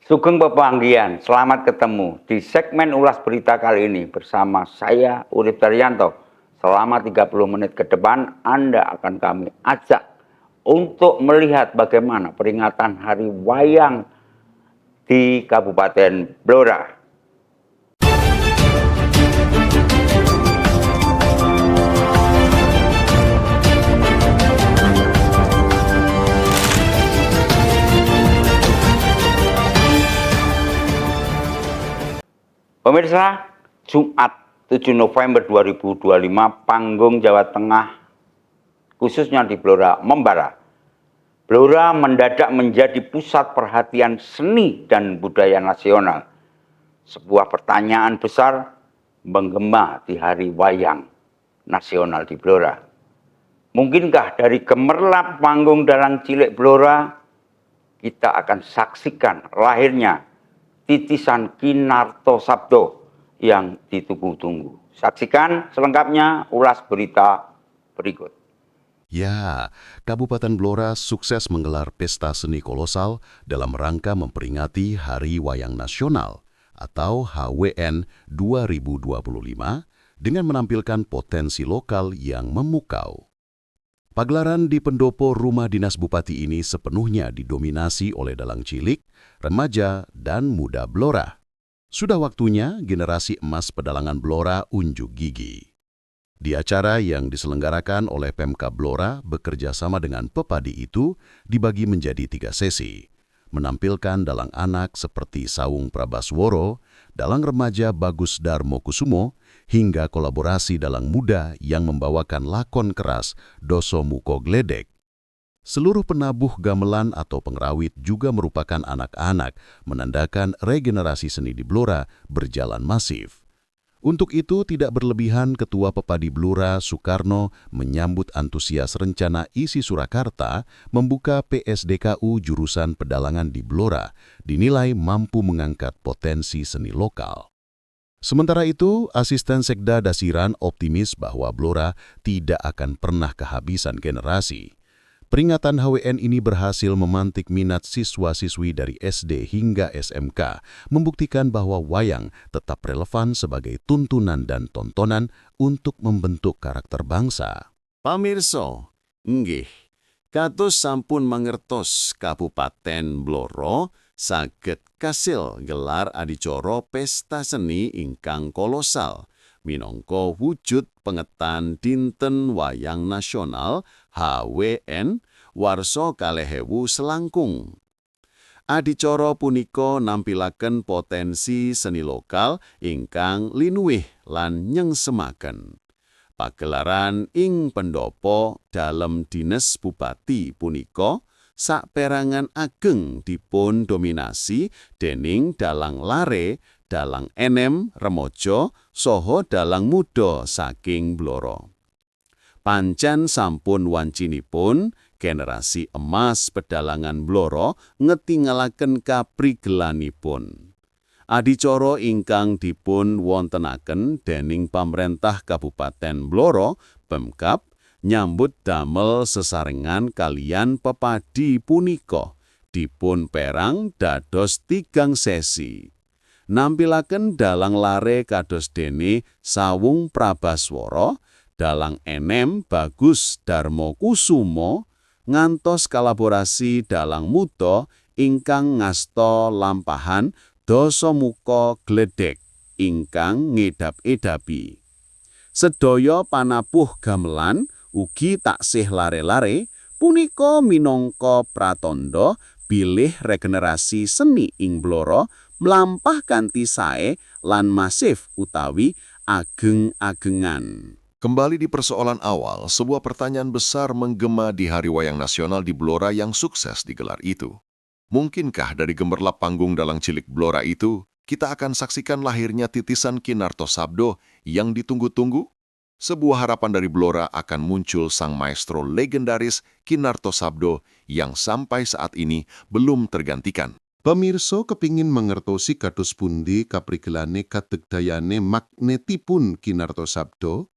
Sugeng pepanggihan, selamat ketemu di segmen ulas berita kali ini bersama saya Urip Daryanto. Selama 30 menit ke depan Anda akan kami ajak untuk melihat bagaimana peringatan Hari Wayang di Kabupaten Blora. Pemirsa, Jumat 7 November 2025, panggung Jawa Tengah, khususnya di Blora, membara. Blora mendadak menjadi pusat perhatian seni dan budaya nasional. Sebuah pertanyaan besar menggema di Hari Wayang Nasional di Blora. Mungkinkah dari gemerlap panggung dalang cilik Blora, kita akan saksikan lahirnya titisan Kinarto Sabdo yang ditunggu-tunggu. Saksikan selengkapnya ulas berita berikut. Ya, Kabupaten Blora sukses menggelar pesta seni kolosal dalam rangka memperingati Hari Wayang Nasional atau HWN 2025 dengan menampilkan potensi lokal yang memukau. Pagelaran di pendopo rumah dinas bupati ini sepenuhnya didominasi oleh dalang cilik, remaja, dan muda Blora. Sudah waktunya generasi emas pedalangan Blora unjuk gigi. Di acara yang diselenggarakan oleh Pemkab Blora bekerja sama dengan Pepadi itu dibagi menjadi 3 sesi. Menampilkan dalang anak seperti Sawung Prabasworo, dalang remaja Bagus Darmo Kusumo, hingga kolaborasi dalang muda yang membawakan lakon keras Doso Muko Gledek. Seluruh penabuh gamelan atau pengrawit juga merupakan anak-anak, menandakan regenerasi seni di Blora berjalan masif. Untuk itu, tidak berlebihan Ketua Pepadi Blora, Soekarno, menyambut antusias rencana Isi Surakarta membuka PSDKU jurusan pedalangan di Blora, dinilai mampu mengangkat potensi seni lokal. Sementara itu, Asisten Sekda Dasiran optimis bahwa Blora tidak akan pernah kehabisan generasi. Peringatan HWN ini berhasil memantik minat siswa-siswi dari SD hingga SMK, membuktikan bahwa wayang tetap relevan sebagai tuntunan dan tontonan untuk membentuk karakter bangsa. Pamirsa, nggih, kados sampun mangertos Kabupaten Blora saged kasil gelar adicara pesta seni ingkang kolosal minangka wujud pengetan Dinten Wayang Nasional HWN warsa 2000 selangkung. Adicara punika nampilaken potensi seni lokal ingkang linuwih lan nyengsemaken. Pagelaran ing pendopo dalem Dinas Bupati punika saperangan ageng dipun dominasi dening dalang lare, dalang enem, remojo, soho dalang muda saking Blora. Pancen sampun wancinipun generasi emas pedalangan Blora ngetingalaken kaprigelanipun. Adicara ingkang dipun wontenaken dening Pamrentah Kabupaten Blora, Pemkab, nyambut damel sesarengan kalian Pepadi punika dipun perang dados 3 sesi. Nampilaken dalang lare kados dene Sawung Prabaswara, dalang enem Bagus Darmo Kusumo, ngantos kolaborasi dalang muda ingkang ngasta lampahan Doso Muko Gledek ingkang ngedap-edapi. Sedaya panapuh gamelan ugi taksih lare-lare punika minangka pratandha bilih regenerasi seni ing Blora mlampah kanthi sae lan masif utawi ageng-agengan. Kembali di persoalan awal, sebuah pertanyaan besar menggema di Hari Wayang Nasional di Blora yang sukses digelar itu. Mungkinkah dari gemerlap panggung dalang cilik Blora itu, kita akan saksikan lahirnya titisan Kinarto Sabdo yang ditunggu-tunggu? Sebuah harapan dari Blora akan muncul sang maestro legendaris Kinarto Sabdo yang sampai saat ini belum tergantikan. Pamirsa kepingin mangertosi kados pundi kaprigelane kadegdayane magnetipun Kinarto Sabdo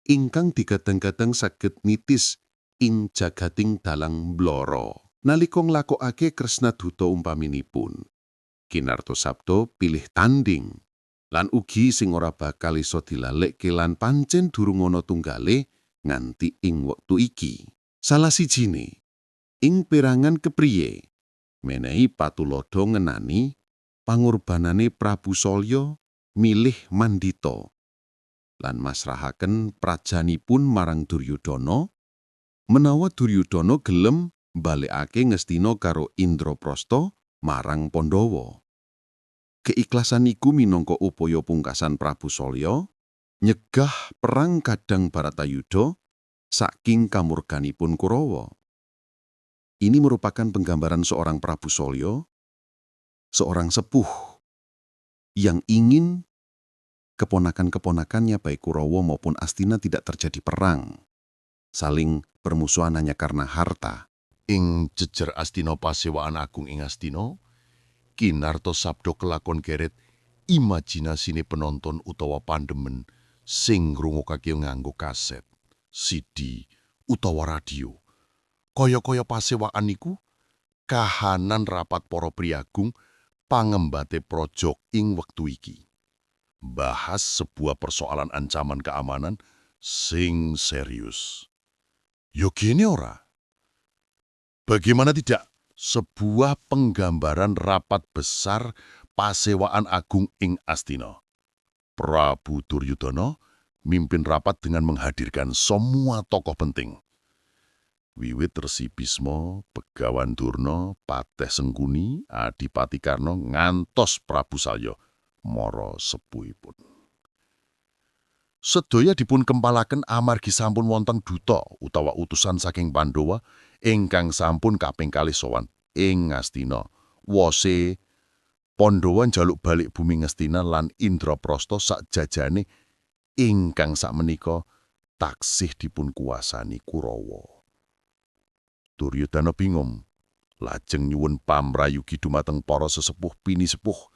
ingkang digadang-gadang saged nitis ing jagating dalang Blora nalika nglakokake Kresna Duta umpaminipun. Kinartosabdo pilih tanding. Lan ugi sing ora bakal iso dilalekke lan pancen durung ana tunggale nganti ing wektu iki. Salah sijine, ing perangan kepriye menehi patulodo ngenani pangorbanane Prabu Salya milih Mandita lan masrahaken prajanipun marang Duryudana menawa Duryudana gelem balekake Ngastina karo Indraprasta marang Pandhawa. Keikhlasan iku minangka upaya pungkasan Prabu Salya nyegah perang kadang Baratayuda saking kamurkanipun Kurawa. Ini merupakan penggambaran seorang Prabu Salya, seorang sepuh yang ingin keponakan-keponakannya baik Kurawa maupun Astina tidak terjadi perang, saling bermusuhan hanya karena harta. Ing jejer Astina Pasewaan Agung ing Astina, Kinartosabdo kelakon geret imajinasine penonton utawa pandemen sing ngrungokake nganggo kaset, CD utawa radio. Kaya-kaya pasewaan niku kahanan rapat para priagung pangembate projok ing wektu iki. Bahas sebuah persoalan ancaman keamanan sing serius. Yo gini ora? Bagaimana tidak? Sebuah penggambaran rapat besar Pasewaan Agung ing Astina. Prabu Duryudana mimpin rapat dengan menghadirkan semua tokoh penting. Wiwit Resi Bisma, Begawan Durna, Patih Sengkuni, Adipati Karna ngantos Prabu Salya mara sepuhipun. Sedaya dipun kempalaken amargi sampun wonten duta utawa utusan saking Pandhawa ingkang sampun kaping kalih sowan ing Ngastina. Wose Pandhawa njaluk balik bumi Ngastina lan Indraprasta sakjajane ingkang sakmenika taksih dipun kuwasani Kurawa. Duryudana bingung, lajeng nyuwun pamrayugi dumateng para sesepuh pinisepuh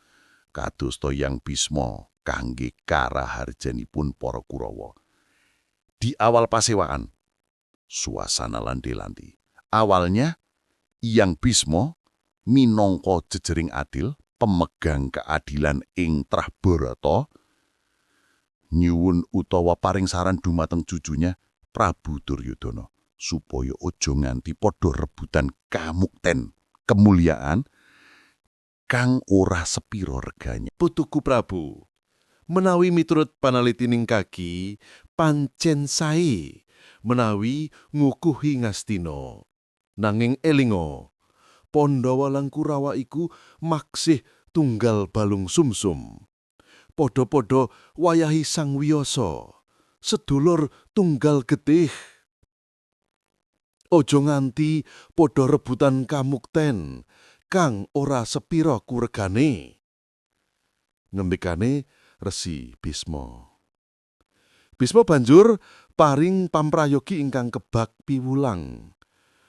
kadosta Hyang Bisma kangge karaharjanipun para Kurawa. Di awal pasewaan, suasana landi-landi. Awalnya, Hyang Bisma minangka jejering adil, pemegang keadilan ing trah Barata, nyuwun utawa paring saran dumateng cucunya Prabu Duryudana supaya aja nganti padha rebutan kamukten kemuliaan kang ora sepiro reganya. Putuku Prabu, menawi miturut panalitining kaki pancen sae menawi ngukuhi Ngastina. Nanging elinga, Pandhawa lan Kurawa iku maksih tunggal balung sumsum. Padha-padha wayahi Sang Wiyasa, sedulur tunggal getih. Aja nganti padha rebutan kamukten kang ora sepira kuregane. Ngembikane Resi Bisma. Bisma banjur paring pamprayogi ingkang kebak piwulang.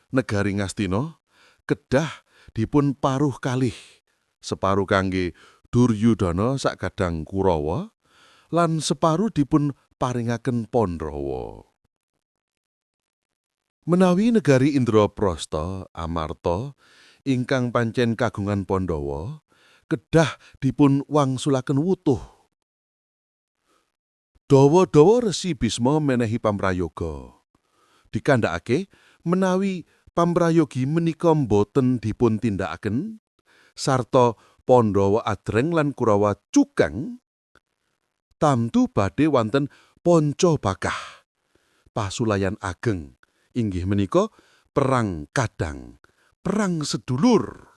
Negari Ngastina kedah dipun paruh kalih, separuh kangge Duryudana sakadang Kurawa lan separuh dipun paringaken Pandhawa. Menawi negari Indraprasta amarta ingkang pancen kagungan Pandhawa kedah dipun wangsulaken wutuh. Dawa-dawa Resi Bisma menehi pamprayoga. Dikandhakake menawi pamprayogi menika boten dipun tindakaken sarta Pandhawa adreng lan Kurawa cukang, tamtu badhe wonten panca bakah pasulayan ageng. Inggih menika perang kadang, perang sedulur.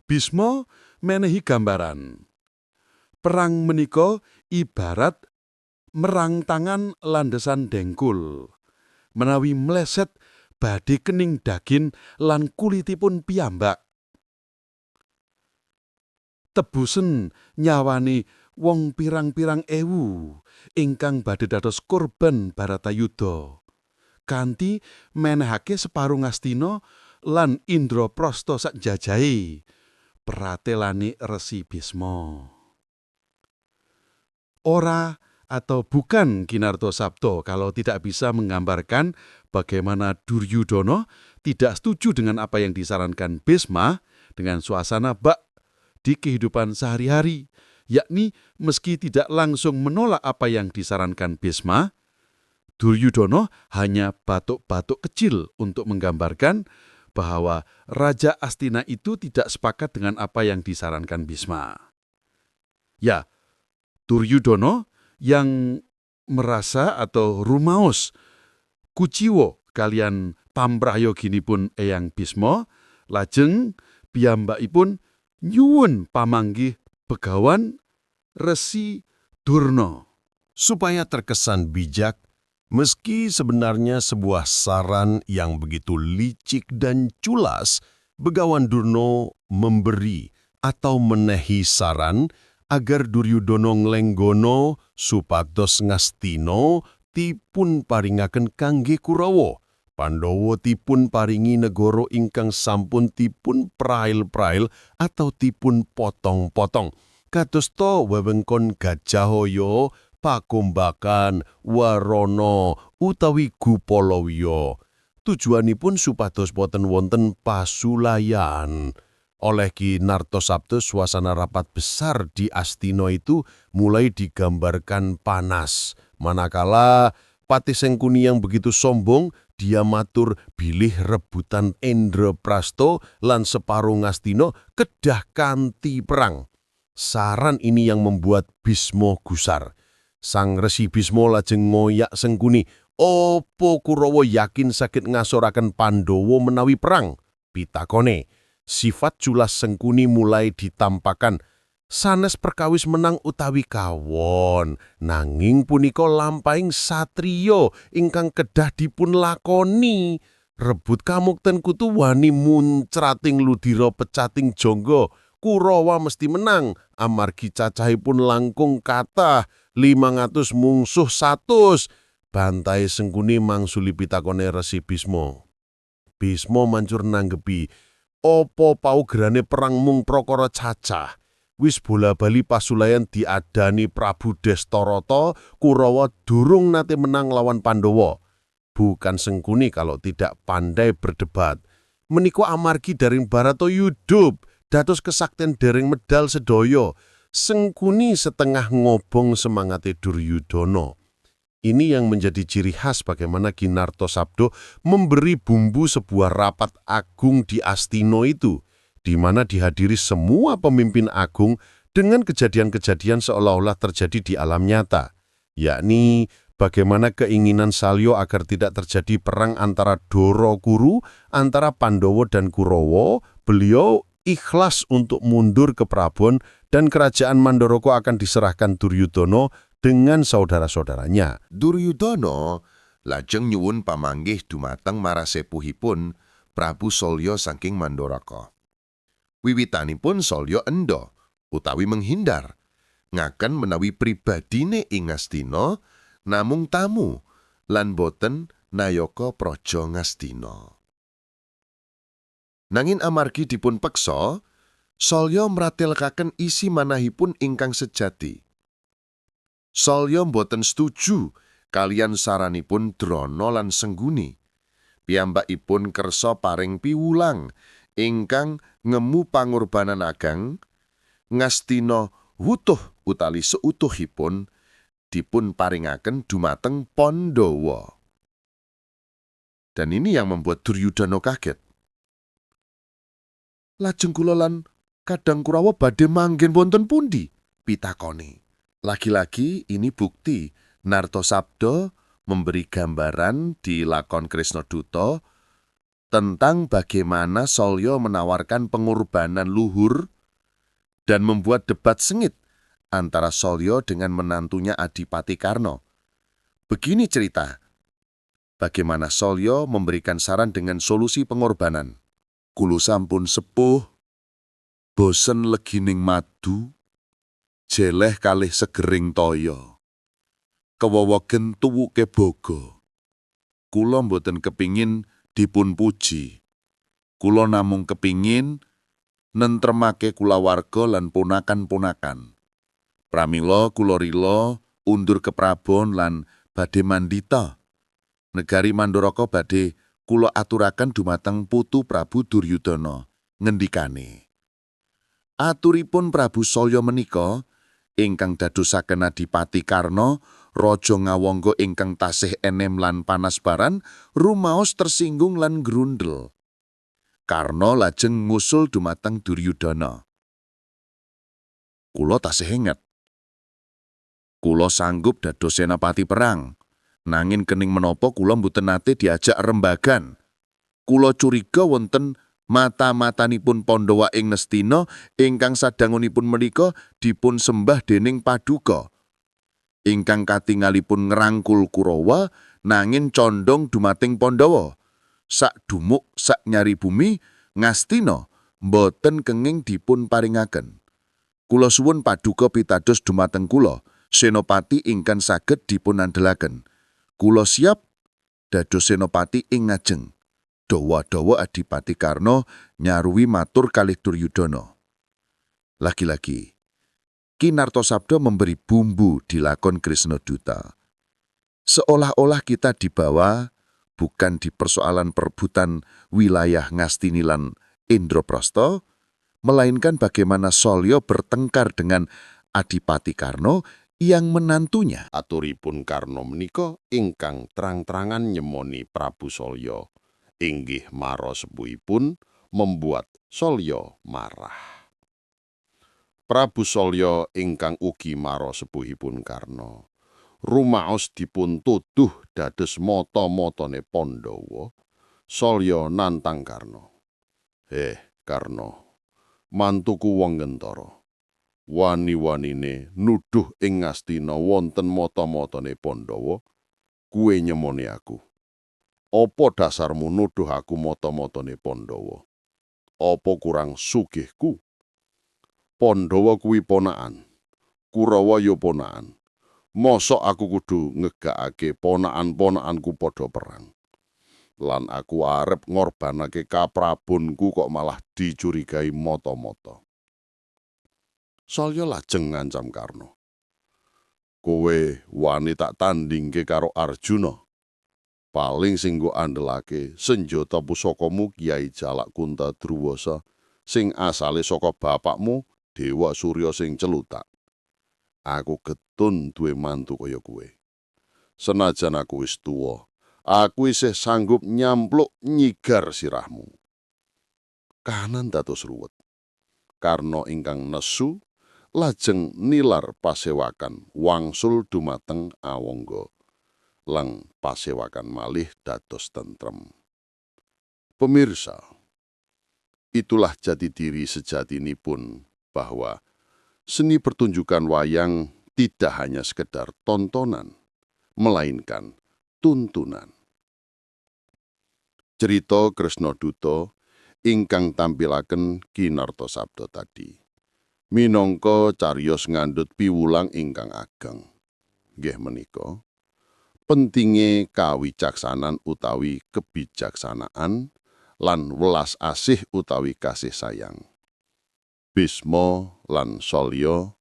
Bisma menehi gambaran. Perang menika ibarat merang tangan landesan dengkul. Menawi meleset badhe kening daging lan kulitipun piyambak. Tebusen nyawani wong pirang-pirang ewu ingkang badhe dados korban Baratayuda. Kanthi menehake separuh Ngastina lan Indraprasta sakjajahe pratelane Resi Bisma. Ora atau bukan Kinartosabdo kalau tidak bisa menggambarkan bagaimana Duryudana tidak setuju dengan apa yang disarankan Bisma dengan suasana bak di kehidupan sehari-hari, yakni meski tidak langsung menolak apa yang disarankan Bisma, Duryudono hanya batuk-batuk kecil untuk menggambarkan bahwa Raja Astina itu tidak sepakat dengan apa yang disarankan Bisma. Ya, Duryudono yang merasa atau rumaos kuciwo kalian pamprayoginipun Eyang Bisma, lajeng piyambakipun nyuwun pamanggih begawan Resi Durna. Supaya terkesan bijak, meski sebenarnya sebuah saran yang begitu licik dan culas, Begawan Durna memberi atau menehi saran agar Duryudono nglenggono supados Ngastina tipun paringaken kangge Kurawa. Pandhawa tipun paringi negara ingkang sampun tipun prail-prail atau tipun potong-potong. Kadosta wewengkon Gajahaya, Pakumbakan, Warana utawi Gupalawiya. Tujuanipun supados boten wonten pasulayan. Oleh Ki Nartasabda, suasana rapat besar di Astina itu mulai digambarkan panas. Manakala Patih Sengkuni yang begitu sombong, dia matur bilih rebutan Indraprasta lan separuh Ngastina kedah kanthi perang. Saran ini yang membuat Bisma gusar. Sang Resi Bisma lajeng ngoyak Sengkuni, "Opo Kurawa yakin saged ngasoraken Pandhawa menawi perang?" Pitakone. Sifat culas Sengkuni mulai ditampakan. Sanes perkawis menang utawi kawon, nanging punika lampahing satriya ingkang kedah dipun lakoni. Rebut kamukten kutu wani muncrating ludira pecating jangga. Kurawa mesti menang, amargi cacahipun langkung kathah 500 mungsuh 100. Bantai Sengkuni mangsuli pitakone Resi Bisma. Bisma mancur nanggepi, "Apa paugerane perang mung prakara cacah? Wis bola-bali pasulayan diadani Prabu Destarata, Kurawa durung nate menang lawan Pandhawa." Bukan Sengkuni kalau tidak pandai berdebat. Menika amargi daring Baratayuda dados kesakten dereng medal sedaya. Sengkuni setengah ngobong semangate Duryudono. Ini yang menjadi ciri khas bagaimana Ki Nartasabda memberi bumbu sebuah rapat agung di Astina itu, di mana dihadiri semua pemimpin agung dengan kejadian-kejadian seolah-olah terjadi di alam nyata, yakni bagaimana keinginan Salya agar tidak terjadi perang antara Dara Kuru, antara Pandhawa dan Kurawa. Beliau ikhlas untuk mundur ke Prabon dan kerajaan Mandaraka akan diserahkan Duryudono dengan saudara-saudaranya. Duryudono lajeng nyuwun pamanggih dumateng marasepuhipun Prabu Salya saking Mandaraka. Wiwitanipun Salya endha utawi menghindar, ngaken menawi pribadine ing Ngastina namung tamu lan boten nayaka praja Ngastina. Nanging amargi dipun peksa, Salya mratelkaken isi manahipun ingkang sejati. Salya boten setuju kalian saranipun Drona lan Sengkuni. Piyambakipun kersa paring piwulang ingkang ngemu pangorbanan ageng, Ngastina wutuh utawi seutuhipun dipun paringaken dumateng Pandhawa. Dan ini yang membuat Duryudono kaget. "Lajeng kula lan kadang Kurawa badhe manggen wonten pundi?" pitakone. Lagi-lagi ini bukti Nartasabda memberi gambaran di lakon Kresnaduta tentang bagaimana Salya menawarkan pengorbanan luhur dan membuat debat sengit antara Salya dengan menantunya Adipati Karna. Begini cerita bagaimana Salya memberikan saran dengan solusi pengorbanan. "Kula sampun sepuh, bosen legining madu, jeleh kalih segering toya. Kewewegen tuwuke boga. Kula mboten kepingin dipun puji. Kula namung kepingin nentremake kulawarga lan ponakan-ponakan. Pramila kula rila undur ke Prabon lan badhe mandhita. Negari Mandaraka badhe kula aturaken dumateng putu Prabu Duryudono," ngendikane. Aturipun Prabu Salya menika ingkang dadosaken Adipati Karna raja ngawangga ingkang tasih enem lan panasbaran rumaos tersinggung lan grundel. Karna lajeng ngusul dumateng Duryudana. Kula tasih inget. Kula sanggup dados senapati perang, nanging kening menapa kula mboten nate diajak rembagan. Kula curiga wonten mata-matanipun Pandhawa ing Nestina ingkang sadangunipun menika dipun sembah dening Paduka. Ingkang katingalipun ngrangkul Kurawa nanging condong dumating Pandhawa. Sak dumuk sak nyari bumi Ngastina mboten kenging dipun paringaken. Kula suwun Paduka pitados dumateng kula, senopati ingkang saged dipunandhelaken. Kula siap dados senopati ing ngajeng. Dawa-dawa Adipati Karna nyaruwi matur kalih Duryudana. Lagi-lagi, Ki Nartasabda memberi bumbu di lakon Krisnaduta. Seolah-olah kita dibawa bukan di persoalan perebutan wilayah Ngastini lan Indraprastha, melainkan bagaimana Salya bertengkar dengan Adipati Karna yang menantunya. Aturipun Karna menika ingkang terang-terangan nyemoni Prabu Salya. Inggih mara sepuhipun membuat Salya marah. Prabu Salya ingkang ugi mara sepuhipun Karna rumaos dipun tuduh dados mata-matane Pandhawa. Salya nantang Karna. Karna, mantuku wong Gentara. Wani-wanine nuduh ing Ngastina wonten mata-matane Pandhawa, kuwe nyemoni aku. Apa dasarmu nuduh aku mata-matane Pandhawa? Apa kurang sugihku? Pandhawa kuwi ponakan, Kurawa ya ponakan. Mosok aku kudu ngegakake ponakan-ponakanku padha perang. Lan aku arep ngorbanake kaprabonku kok malah dicurigai mata-mata. Salya lajeng ngancam Karna. Kowe wani tak tandingke karo Arjuna. Paling sing nggo andelake senjata pusakamu Kyai Jalak Kunta Druwasa sing asale saka bapakmu Dewa Surya sing celutak. Aku getun duwe mantu kaya kowe. Senajan aku wis tuwa, aku isih sanggup nyampluk nyigar sirahmu. Kahanan dados ruwet. Karna ingkang nesu lajeng nilar pasewakan wangsul dumateng Awangga. Lang pasewakan malih dados tentrem. Pemirsa, itulah jati diri sejatinipun bahwa seni pertunjukan wayang tidak hanya sekedar tontonan, melainkan tuntunan. Cerita Krisnaduta ingkang tampilaken Ki Nartasabda tadi minangka cariyos ngandhut piwulang ingkang ageng. Nggih menika pentinge kawicaksanan utawi kebijaksanaan lan welas asih utawi kasih sayang. Bisma lan Salya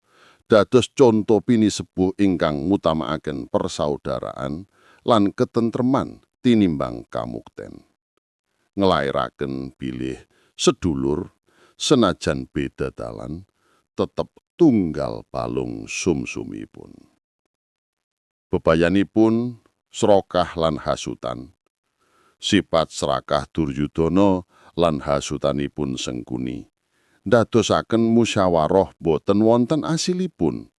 dados conto pinisepuh ingkang ngutamakaken persaudaraan lan ketentreman tinimbang kamukten. Nglairaken bilih sedulur senajan beda dalan tetep tunggal balung sumsumipun. Bebayanipun srokah lan hasutan. Sipat serakah Duryudana lan hasutanipun Sengkuni ndadosaken musyawarah boten wonten asilipun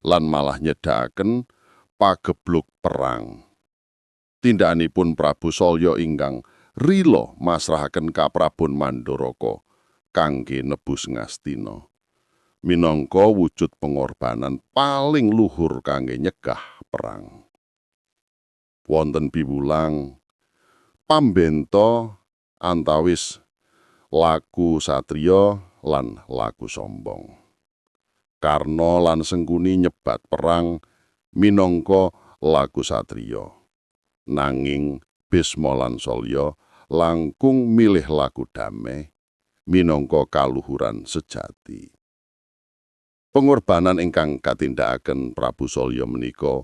lan malah nyedhakaken pagebluk perang. Tindakanipun Prabu Salya ingkang rila masrahaken kaprabon Mandaraka kangge nebus Ngastina minangka wujud pengorbanan paling luhur kangge nyegah perang. Wonten piwulang pambenta antawis laku satriya lan laku sombong. Karna lan Sengkuni nyebat perang minangka laku satriya. Nanging Bisma lan Salya langkung milih laku damai minangka kaluhuran sejati. Pengorbanan ingkang katindakaken Prabu Salya menika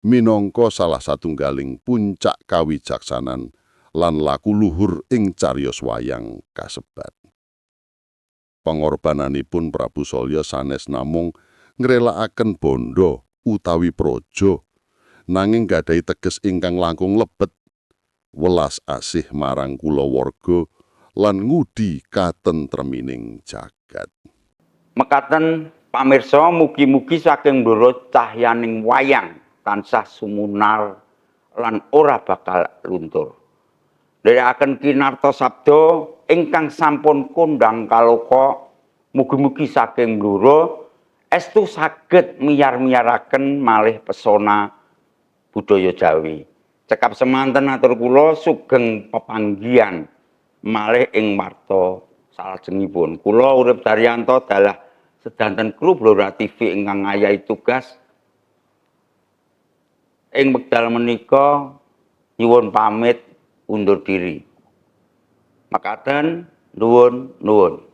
minangka salah satunggaling puncak kawicaksanan lan laku luhur ing cariyos wayang kasebat. Pengorbananipun Prabu Salya sanes namung ngrelakaken bondo utawi praja, nanging gadahi teges ingkang langkung lebet, welas asih marang kulawarga lan ngudi katentremining jagat. Mekaten pamirsa, mugi-mugi saking ndoro cahyaning wayang tansah sumunar lan ora bakal luntur. Nderekaken kinarta sabda ingkang sampun kondang kaloka, mugi-mugi saking ndoro estu saged miyar-miyaraken malih pesona budaya Jawi. Cekap semanten atur kula sugeng pepanggihan malih ing marta salajengipun. Kula Urip Daryanto dalah sedanten kru Blora TV ingkang ngayahi tugas ing wekdal menika nyuwun pamit undur diri. Makaten nuwun.